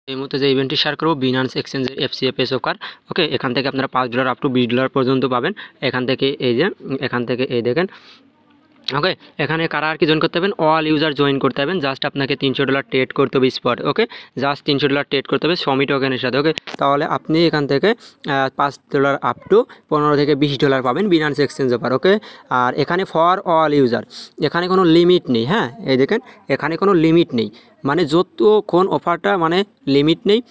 এই মুহূর্তে যে ইভেন্টটি শেয়ার করবো বিনান্স এক্সচেঞ্জের এফসিএফএস ওকার। ওকে, এখান থেকে আপনারা $5 আপ টু $20 পর্যন্ত পাবেন। এখান থেকে এই দেখেন। ওকে, এখানে কারা আর কি জয়েন করতে হবেন, অল ইউজার জয়েন করতে হবেন। জাস্ট আপনাকে $300 ট্রেড করতে হবে স্পট। ওকে, জাস্ট $300 ট্রেড করতে হবে সমি টোকেনের সাথে। ওকে, তাহলে আপনি এখান থেকে $5 আপ টু $15 থেকে $20 পাবেন বিনান্স এক্সচেঞ্জ অফার। ওকে, আর এখানে ফর অল ইউজার, এখানে কোনো লিমিট নেই। হ্যাঁ, এই দেখেন এখানে কোনো লিমিট নেই, মানে যতক্ষণ অফারটা মানে লিমিট নেই,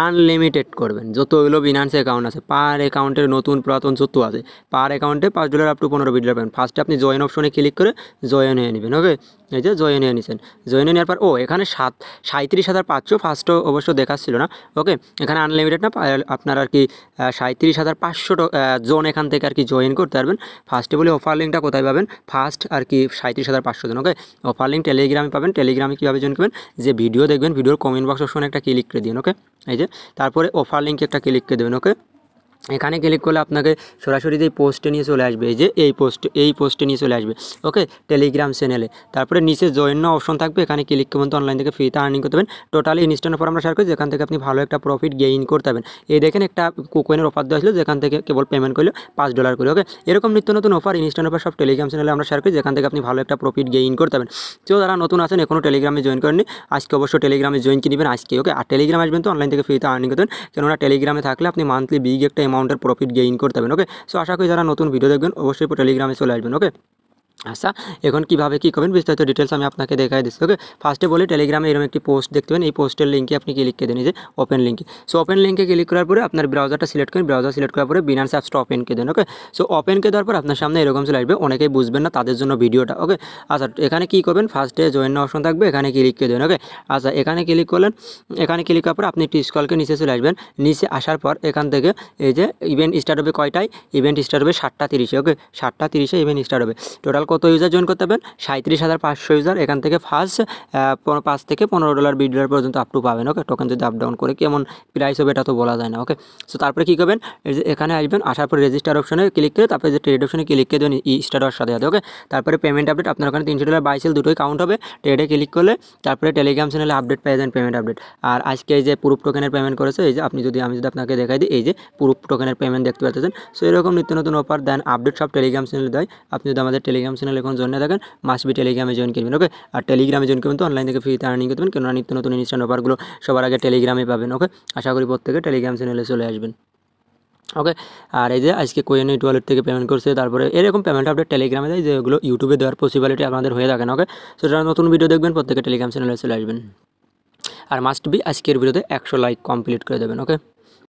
আনলিমিটেড করবেন যতগুলো বিনান্স অ্যাকাউন্ট আছে, পার অ্যাকাউন্টের নতুন পুরাতন যত আছে পার অ্যাকাউন্টে $5 আপ টু $15 পাবেন। ফার্স্টে আপনি জয়েন অপশনে ক্লিক করে জয়েন হয়ে নেবেন। ওকে, এই যে জয়েন হয়ে নিয়েছেন। জয়েন হয়ে নেওয়ার পর এখানে 37,500 ফার্স্টও অবশ্য দেখাচ্ছিল না। ওকে, এখানে আনলিমিটেড না, আপনার আর কি 37,500 জন এখান থেকে আর কি জয়েন করতে পারবেন। ফার্স্টে বলে অফার লিঙ্কটা কোথায় পাবেন, ফার্স্ট আর কি 37,500 জন। ওকে, অফার লিঙ্ক টেলিগ্রামে পাবেন। টেলিগ্রামে কীভাবে জয়েন করবেন, যে ভিডিও দেখবেন ভিডিওর কমেন্ট বক্স অপশনে একটা ক্লিক করে দিন। ওকে, এই যে তারপরে অফার লিঙ্কে একটা ক্লিক করে দেবেন। ওকে, এখানে ক্লিক করলে আপনাকে সরাসরি এই পোস্টে নিয়ে চলে আসবে, এই যে এই পোস্টে নিয়ে চলে আসবে। ওকে, টেলিগ্রাম চ্যানেলে। তারপরে নিচে জয়েন নাও অপশন থাকবে, এখানে ক্লিক করবেন তো অনলাইন থেকে ফ্রিতে আর্নিং করতে পারবেন। টোটালি ইনস্ট্যান্ট অফার আমরা শেয়ার করি, যেখান থেকে আপনি ভালো একটা প্রফিট গেইন করতে পারবেন। এই দেখেন একটা কুকয়েনের অফার দেওয়া ছিল, যেখান থেকে কেবল পেমেন্ট করলে $5 করে। ওকে, এরকম নিত্য নতুন অফার ইনস্ট্যান্ট অফার সব টেলিগ্রাম চ্যানেলে আমরা শেয়ার করি, যেখান থেকে আপনি ভালো একটা প্রফিট গেইন করতে পারবেন। তো যারা নতুন আছেন এখনও টেলিগ্রামে জয়েন করেননি, আজকে অবশ্য টেলিগ্রামে জয়েন করে নেবেন আজকে। ওকে, আর টেলিগ্রাম আসবেন তো অনলাইন থেকে ফ্রিতে আর্নিং করতে পারবেন, কেননা টেলিগ্রামে থাকলে আপনি মান্থলি বিগ একটা অ্যামাউন্টের প্রফিট গেইন করতে পারবেন। ওকে, সো আশা করি যারা নতুন ভিডিও দেখবেন অবশ্যই টেলিগ্রামে চলে আসবেন। ওকে, আচ্ছা, এখন কীভাবে কী করবেন বিস্তারিত ডিটেলস আমি আপনাকে দেখাই দিচ্ছি। ওকে, ফার্স্টে বলে টেলিগ্রামে এরকম একটি পোস্ট দেখতে পাবেন, এই পোস্টের লিঙ্কে আপনি ক্লিক করে দেন, এই যে ওপেন লিঙ্কে। সো ওপেন লিঙ্কে ক্লিক করার পরে আপনার ব্রাউজারটা সিলেক্ট করেন, ব্রাউজার সিলেক্ট করার পরে বিনান্স অ্যাপসটা ওপেন করে দেন। ওকে, সো ওপেন করে দেওয়ার পর আপনার সামনে এরকম চলে আসবে, অনেকেই বুঝবেন না তাদের জন্য ভিডিওটা। ওকে, আচ্ছা এখানে কী করবেন, ফার্স্টে জয়েন অপশন থাকবে, এখানে ক্লিক করে দেবেন। ওকে, আচ্ছা এখানে ক্লিক করলেন, এখানে ক্লিক করার পর আপনি একটি স্ক্রলকে নিচে চলে আসবেন। নিচে আসার পর এখান থেকে এই যে ইভেন্ট স্টার্ট হবে কয়টায়, ইভেন্ট স্টার্ট হবে 7:30। ওকে, 7:30 ইভেন্ট স্টার্ট হবে। টোটাল কত ইউজার জয়েন করতে 37,500 ইউজার। এখান থেকে ফার্স্ট $5 থেকে $15 $20 পর্যন্ত আপ টু পাবেন। ওকে, টোকেন যদি আপ ডাউন করে কেমন প্রাইস হবে এটা তো বলা যায় না। ওকে, সো তারপরে কী করবেন, এখানে আসবেন, আসার পরে রেজিস্টার অপশনে ক্লিক করে তারপরে যে ট্রেড অপশনে ক্লিক করে দেবেন স্টার্টার সাথে সাথে। ওকে, তারপরে পেমেন্ট আপডেট আপনার ওখানে $300 বাই সেল দুটোই কাউন্ট হবে। ট্রেডে ক্লিক করলে তারপরে টেলিগ্রাম চ্যানেলে আপডেট পেয়ে যাবেন, পেমেন্ট আপডেট। আর আজকে এই যে প্রুফ টোকেনের পেমেন্ট করেছে, এই যে আমি যদি আপনাকে দেখাই দিই, এই যে প্রুফ টোকেনের পেমেন্ট দেখতে পাচ্ছেন। সো এরকম নিত্য নতুন অফার দেন আপডেট সব টেলিগ্রাম চ্যানেলে দেয়। আপনি যদি আমাদের টেলিগ্রাম চ্যানেল এখন জয়েন থাকেন মাস্ট বি টেলিগ্রামে জয়েন করবেন। ওকে, আর টেলিগ্রামে জয়েন করবেন তো অনলাইন থেকে ফ্রিতে আর্নিং করতে পারবেন, কেননা নিত্য নতুন ইনস্ট্যান্ট অফারগুলো সবার আগে টেলিগ্রামে পাবেন। ওকে, আশা করি প্রত্যেকে টেলিগ্রাম চ্যানেলে চলে আসবেন। ওকে, আর এই যে আজকে কোয়েন ওয়ালেট থেকে পেমেন্ট করছে, তারপরে এরকম পেমেন্ট আপডেট টেলিগ্রামে দেয়, যেগুলো ইউটিউবে দেওয়ার পসিবিলিটি আপনাদের হয়ে থাকে না। ওকে, সো যারা নতুন ভিডিও দেখবেন প্রত্যেকে টেলিগ্রাম চ্যানেলে চলে আসবেন। আর মাস্ট বি আজকের ভিডিওতে 100 লাইক কমপ্লিট করে দেবেন। ওকে।